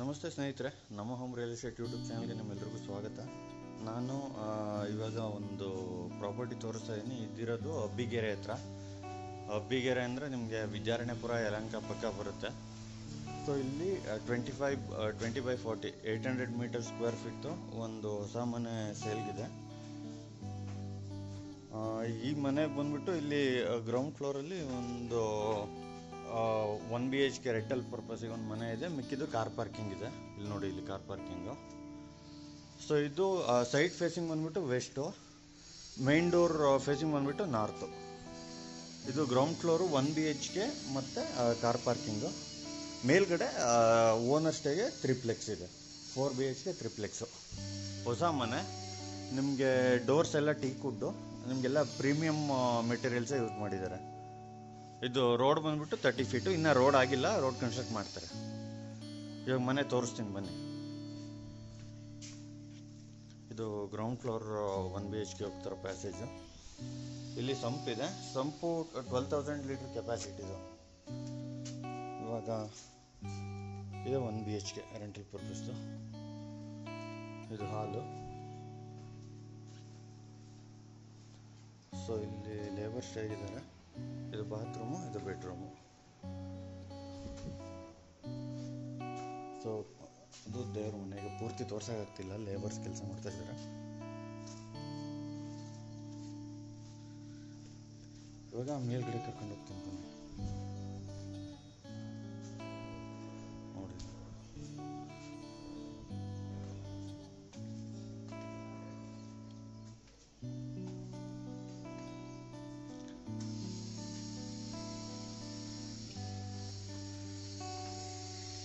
ನಮಸ್ತೆ ಸ್ನೇಹಿತರೆ, ನಮ್ಮ ಹೋಮ್ ರಿಯಲ್ ಎಸ್ಟೇಟ್ ಯೂಟ್ಯೂಬ್ ಚಾನಲ್ಗೆ ನಿಮ್ಮೆಲ್ಲರಿಗೂ ಸ್ವಾಗತ. ನಾನು ಇವಾಗ ಒಂದು ಪ್ರಾಪರ್ಟಿ ತೋರಿಸ್ತಾ ಇದ್ದೀನಿ. ಇದಿರೋದು ಅಬ್ಬಿಗೆರೆ ಹತ್ರ. ಅಬ್ಬಿಗೆರೆ ಅಂದರೆ ನಿಮಗೆ ವಿದ್ಯಾರಣ್ಯಪುರ ಯಲಹಂಕ ಪಕ್ಕ ಬರುತ್ತೆ. ಸೊ ಇಲ್ಲಿ 20 by 40 800 ಮೀಟರ್ ಸ್ಕ್ವೇರ್ ಫೀಟ್ದು ಒಂದು ಹೊಸ ಮನೆ ಸೇಲ್ಗಿದೆ. ಈ ಮನೆ ಬಂದ್ಬಿಟ್ಟು ಇಲ್ಲಿ ಗ್ರೌಂಡ್ ಫ್ಲೋರಲ್ಲಿ ಒಂದು 1 BHK ರೆಂಟಲ್ ಪರ್ಪಸಿಗೆ ಒಂದು ಮನೆ ಇದೆ. ಮಿಕ್ಕಿದ್ದು ಕಾರ್ ಪಾರ್ಕಿಂಗ್ ಇದೆ. ಇಲ್ಲಿ ನೋಡಿ, ಇಲ್ಲಿ ಕಾರ್ ಪಾರ್ಕಿಂಗು. ಸೊ ಇದು ಸೈಡ್ ಫೇಸಿಂಗ್ ಬಂದ್ಬಿಟ್ಟು ವೆಸ್ಟು, ಮೇನ್ ಡೋರ್ ಫೇಸಿಂಗ್ ಬಂದ್ಬಿಟ್ಟು ನಾರ್ತು. ಇದು ಗ್ರೌಂಡ್ ಫ್ಲೋರು 1 BHK ಮತ್ತು ಕಾರ್ ಪಾರ್ಕಿಂಗು. ಮೇಲ್ಗಡೆ ಓನರ್ ಸ್ಟೇಗೆ ತ್ರಿಪ್ಲೆಕ್ಸ್ ಇದೆ. 4 BHK ತ್ರಿಪ್ಲೆಕ್ಸು. ಹೊಸ ಮನೆ. ನಿಮಗೆ ಡೋರ್ಸ್ ಎಲ್ಲ ಟೀಕ್ವುಡ್ಡು, ನಿಮಗೆಲ್ಲ ಪ್ರೀಮಿಯಮ್ ಮೆಟೀರಿಯಲ್ಸೇ ಯೂಸ್ ಮಾಡಿದ್ದಾರೆ. ಇದು ರೋಡ್ ಬಂದ್ಬಿಟ್ಟು 30 ಫೀಟು. ಇನ್ನು ರೋಡ್ ಆಗಿಲ್ಲ, ರೋಡ್ ಕನ್ಸ್ಟ್ರಕ್ಟ್ ಮಾಡ್ತಾರೆ. ಇವಾಗ ಮನೆ ತೋರಿಸ್ತೀನಿ ಬನ್ನಿ. ಇದು ಗ್ರೌಂಡ್ ಫ್ಲೋರ್ 1 BHK ಹೋಗ್ತಾರೆ ಪ್ಯಾಸೇಜು. ಇಲ್ಲಿ ಸಂಪ್ ಇದೆ. ಸಂಪು 12,000 ಲೀಟ್ರ್ ಕೆಪಾಸಿಟಿದು. ಇವಾಗ ಇದು 1 BHK ರೆಂಟಲ್ ಪರ್ಪಸ್ದು. ಇದು ಹಾಲು. ಸೊ ಇಲ್ಲಿ ಲೇಬರ್ ಸ್ಟೇ ಇದ್ದಾರೆ. ಇದು ಬಾತ್ರೂಮು, ಇದು ಬೆಡ್ರೂಮು. ಸೊ ಅದು ದೇವ್ರ ಮನೆಗೆ ಪೂರ್ತಿ ತೋರ್ಸೋಕ್ಕಾಗ್ತಿಲ್ಲ, ಲೇಬರ್ಸ್ ಕೆಲಸ ಮಾಡ್ತಾ ಇದ್ದಾರೆ. ಇವಾಗ ಮೇಲ್ಗಡೆ ಕರ್ಕೊಂಡು ಹೋಗ್ತೀನಿ ಬನ್ನಿ. ನೋಡಿ,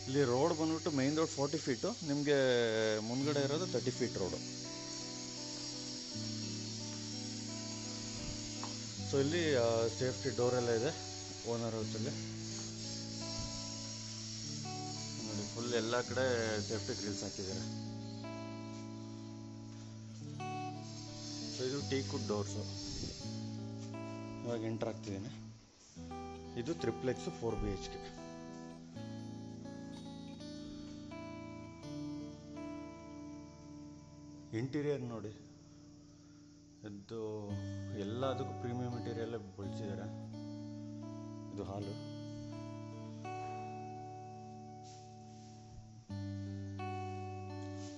ಇಲ್ಲಿ ರೋಡ್ ಬಂದ್ಬಿಟ್ಟು ಮೈನ್ ರೋಡ್ 40 ಫೀಟು. ನಿಮಗೆ ಮುಂದ್ಗಡೆ ಇರೋದು 30 ಫೀಟ್ ರೋಡು. ಸೊ ಇಲ್ಲಿ ಸೇಫ್ಟಿ ಡೋರ್ ಎಲ್ಲ ಇದೆ ಓನರ್ ಹೌಸಲ್ಲಿ. ನೋಡಿ, ಫುಲ್ ಎಲ್ಲ ಕಡೆ ಸೇಫ್ಟಿ ಗ್ರಿಲ್ಸ್ ಹಾಕಿದ್ದಾರೆ. ಸೊ ಇದು ಟೀಕ್ವುಡ್ ಡೋರ್ಸು. ಇವಾಗ ಎಂಟರ್ ಆಗ್ತಿದ್ದೀನಿ. ಇದು ತ್ರಿಪ್ಲೆಕ್ಸು 4 BHK. ಇಂಟೀರಿಯರ್ ನೋಡಿ, ಇದು ಎಲ್ಲದಕ್ಕೂ ಪ್ರೀಮಿಯಂ ಮೆಟೀರಿಯಲ್ ಬಳಸಿದ್ದಾರೆ. ಇದು ಹಾಲು.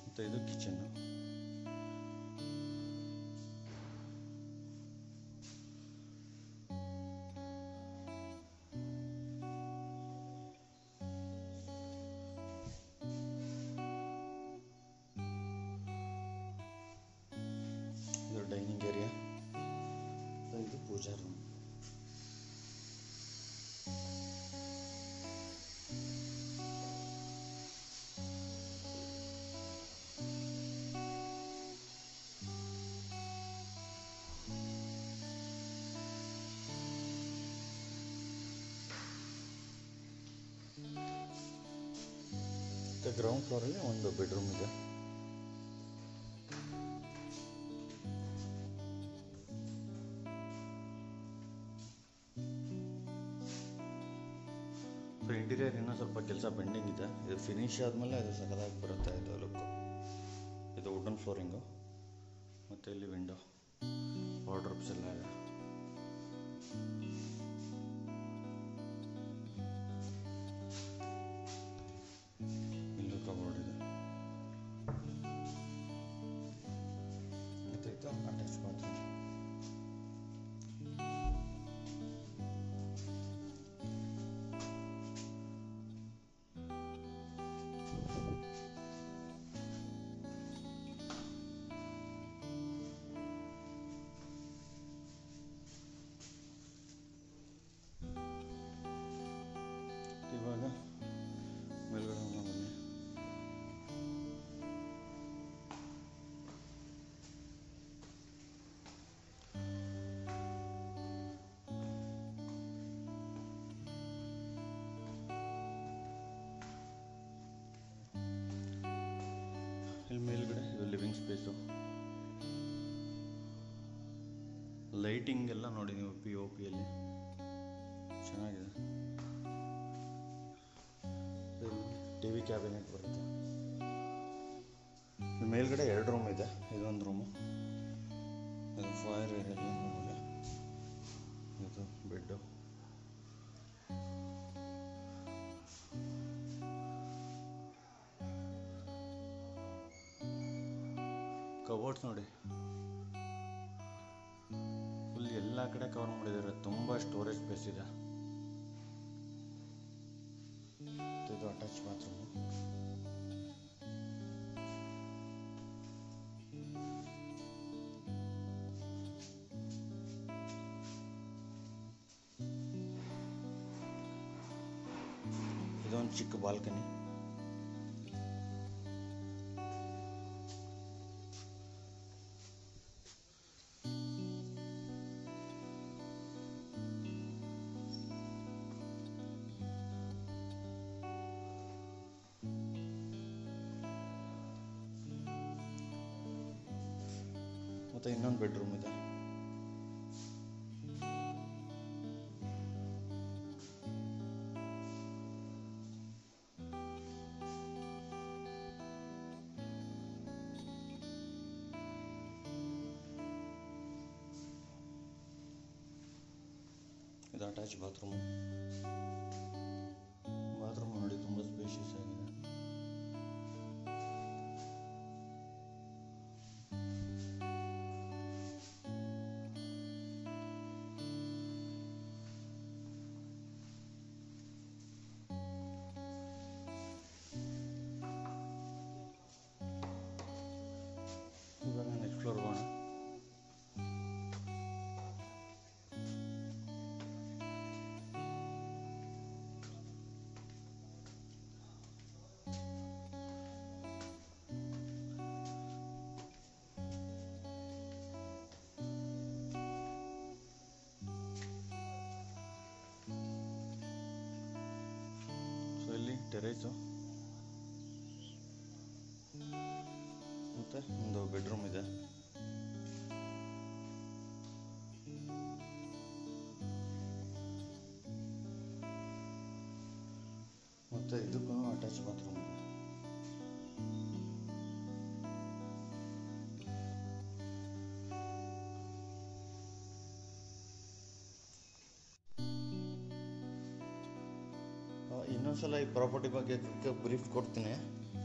ಮತ್ತು ಇದು ಕಿಚನ್ನು. ಇದು ಡೈನಿಂಗ್ ಏರಿಯಾ. ಇದು ಪೂಜಾ ರೂಮ್. ಮತ್ತು ಗ್ರೌಂಡ್ ಫ್ಲೋರಲ್ಲಿ ಒಂದು ಬೆಡ್ರೂಮ್ ಇದೆ. ಸೊ ಇಂಟೀರಿಯರ್ ಇನ್ನೂ ಸ್ವಲ್ಪ ಕೆಲಸ ಪೆಂಡಿಂಗ್ ಇದೆ. ಇದು ಫಿನಿಶ್ ಆದಮೇಲೆ ಅದು ಸಕಲಾಗಿ ಬರುತ್ತೆ. ಇದು ಲುಕ್ಕು. ಇದು ವುಡನ್ ಫ್ಲೋರಿಂಗು. ಮತ್ತು ಇಲ್ಲಿ ವಿಂಡೋ, ವಾರ್ಡ್ರೋಬ್ಸ್ ಎಲ್ಲ ಇದೆ. ಇಲ್ಲೂ ಕಬೋರ್ಡ್ ಇದೆ. ಮತ್ತು ಇದು ಅಟ್ಯಾಚ್ ಬಾತ್ರೂಮ್. ಇವಾಗ ಮೇಲ್ಗಡೆ ಬನ್ನಿ. ಇಲ್ಲಿ ಮೇಲ್ಗಡೆ ಇದು ಲಿವಿಂಗ್ ಸ್ಪೇಸು. ಲೈಟಿಂಗ್ ಎಲ್ಲ ನೋಡಿ ನೀವು, POPಯಲ್ಲಿ ಚೆನ್ನಾಗಿದೆ. ಟಿ ವಿ ಕ್ಯಾಬಿನೆಟ್ ಬರುತ್ತೆ. ಮೇಲ್ಗಡೆ 2 ರೂಮ್ ಇದೆ, ಇದೊಂದು ರೂಮು, ಇದು ಫೈರ್ ಏರಿಯಾ, ಇದು ಬೆಡ್ಡು. ಕಬೋರ್ಡ್ಸ್ ನೋಡಿ, ಫುಲ್ ಎಲ್ಲ ಕಡೆ ಕವರ್ ಮಾಡಿದ್ದಾರೆ, ತುಂಬ ಸ್ಟೋರೇಜ್ ಸ್ಪೇಸ್ ಇದೆ. ಇದು ಅಟ್ಯಾಚ್ ಬಾತ್ರೂಮು. ಇದೊಂದು ಚಿಕ್ಕ ಬಾಲ್ಕನಿ. ಮತ್ತೆ ಇನ್ನೊಂದು ಬೆಡ್ರೂಮ್ ಇದೆ. ಇದು ಅಟ್ಯಾಚ್ ಬಾತ್ರೂಮ್. ಬಾತ್ರೂಮ್ ನೋಡಿ ತುಂಬ ಸ್ಪೇಷಿಯಸ್ ಆಗಿದೆ. ಇವಾಗ ನೆಕ್ಸ್ಟ್ ಫ್ಲೋರ್ ಹೋಗೋಣ. ಸೊ ಇಲ್ಲಿ ಟೆರೇಸು ಮತ್ತೆ ಒಂದು ಬೆಡ್ರೂಮ್ ಇದೆ. ಮತ್ತೆ ಇದಕ್ಕೂ ಅಟ್ಯಾಚ್ ಬಾತ್ರೂಮ್ ಇದೆ. ಇನ್ನೊಂದ್ಸಲ ಈ ಪ್ರಾಪರ್ಟಿ ಬಗ್ಗೆ ಬ್ರೀಫ್ ಕೊಡ್ತೀನಿ.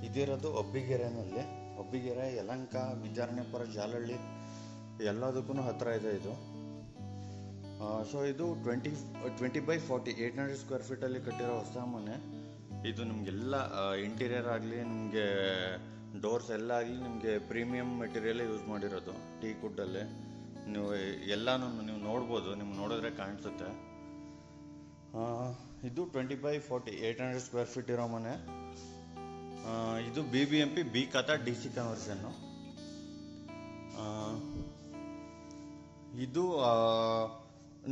ಇದಿರೋದು ಒಬ್ಬಿಗೆರೆನಲ್ಲಿ. ಒಬ್ಬಿಗೆರೆ, ಯಲಹಂಕ, ವಿದ್ಯಾರಣ್ಯಪುರ, ಜಾಲಹಳ್ಳಿ ಎಲ್ಲದಕ್ಕೂ ಹತ್ತಿರ ಇದೆ ಇದು. ಸೊ ಇದು 20x40 800 ಸ್ಕ್ವೇರ್ ಫೀಟಲ್ಲಿ ಕಟ್ಟಿರೋ ಹೊಸ ಮನೆ. ಇದು ನಿಮಗೆಲ್ಲ ಇಂಟೀರಿಯರ್ ಆಗಲಿ, ನಿಮಗೆ ಡೋರ್ಸ್ ಎಲ್ಲ ಆಗಲಿ, ನಿಮಗೆ ಪ್ರೀಮಿಯಂ ಮೆಟೀರಿಯಲ್ಲೇ ಯೂಸ್ ಮಾಡಿರೋದು. ಟೀ ಕುಡ್ಡಲ್ಲಿ ನೀವು ಎಲ್ಲನೂ ನೀವು ನೋಡ್ಬೋದು, ನಿಮ್ಗೆ ನೋಡಿದ್ರೆ ಕಾಣಿಸುತ್ತೆ. ಇದು 20x40 800 ಸ್ಕ್ವೇರ್ ಫೀಟ್ ಇರೋ ಮನೆ. ಇದು BBMP ಬಿ ಖಾತಾ DC ಕನ್ವರ್ಷನ್ನು. ಇದು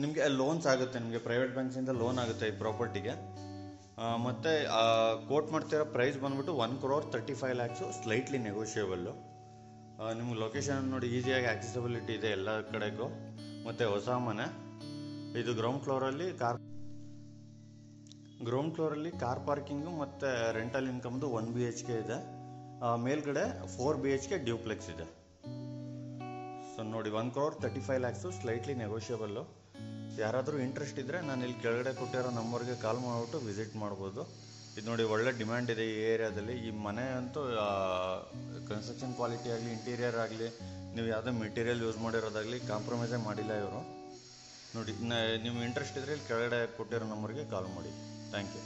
ನಿಮಗೆ ಲೋನ್ಸ್ ಆಗುತ್ತೆ, ನಿಮಗೆ ಪ್ರೈವೇಟ್ ಬ್ಯಾಂಕ್ಸಿಂದ ಲೋನ್ ಆಗುತ್ತೆ ಈ ಪ್ರಾಪರ್ಟಿಗೆ. ಮತ್ತು ಕೋಟ್ ಮಾಡ್ತಿರೋ ಪ್ರೈಸ್ ಬಂದ್ಬಿಟ್ಟು 1,35 lakhs, ಸ್ಲೈಟ್ಲಿ ನೆಗೋಷಿಯೇಬಲ್ಲು. ನಿಮ್ಗೆ ಲೊಕೇಶನ್ ನೋಡಿ ಈಸಿಯಾಗಿ ಆಕ್ಸೆಸಿಬಿಲಿಟಿ ಇದೆ ಎಲ್ಲ ಕಡೆಗೂ. ಮತ್ತು ಹೊಸ ಮನೆ ಇದು. ಗ್ರೌಂಡ್ ಫ್ಲೋರಲ್ಲಿ ಕಾರ್ ಪಾರ್ಕಿಂಗು ಮತ್ತು ರೆಂಟಲ್ ಇನ್ಕಮ್ದು 1 BHK ಇದೆ. ಮೇಲ್ಗಡೆ 4 BHK ಡ್ಯೂಪ್ಲೆಕ್ಸ್ ಇದೆ. ಸೊ ನೋಡಿ 1,35 lakhs, ಸ್ಲೈಟ್ಲಿ ನೆಗೋಷಿಯಬಲ್ಲು. ಯಾರಾದರೂ ಇಂಟ್ರೆಸ್ಟ್ ಇದ್ದರೆ ನಾನು ಇಲ್ಲಿ ಕೆಳಗಡೆ ಕೊಟ್ಟಿರೋ ನಂಬರ್ಗೆ ಕಾಲ್ ಮಾಡಿಬಿಟ್ಟು ವಿಸಿಟ್ ಮಾಡ್ಬೋದು. ಇದು ನೋಡಿ ಒಳ್ಳೆ ಡಿಮ್ಯಾಂಡ್ ಇದೆ ಈ ಏರಿಯಾದಲ್ಲಿ. ಈ ಮನೆ ಅಂತೂ ಕನ್ಸ್ಟ್ರಕ್ಷನ್ ಕ್ವಾಲಿಟಿ ಆಗಲಿ, ಇಂಟೀರಿಯರ್ ಆಗಲಿ, ನೀವು ಯಾವುದೇ ಮೆಟೀರಿಯಲ್ ಯೂಸ್ ಮಾಡಿರೋದಾಗಲಿ ಕಾಂಪ್ರಮೈಸೇ ಮಾಡಿಲ್ಲ ಇವರು. ನೋಡಿ ನೀವು ಇಂಟ್ರೆಸ್ಟ್ ಇದ್ದರೆ ಇಲ್ಲಿ ಕೆಳಗಡೆ ಕೊಟ್ಟಿರೋ ನಂಬರ್ಗೆ ಕಾಲ್ ಮಾಡಿ. Thank you.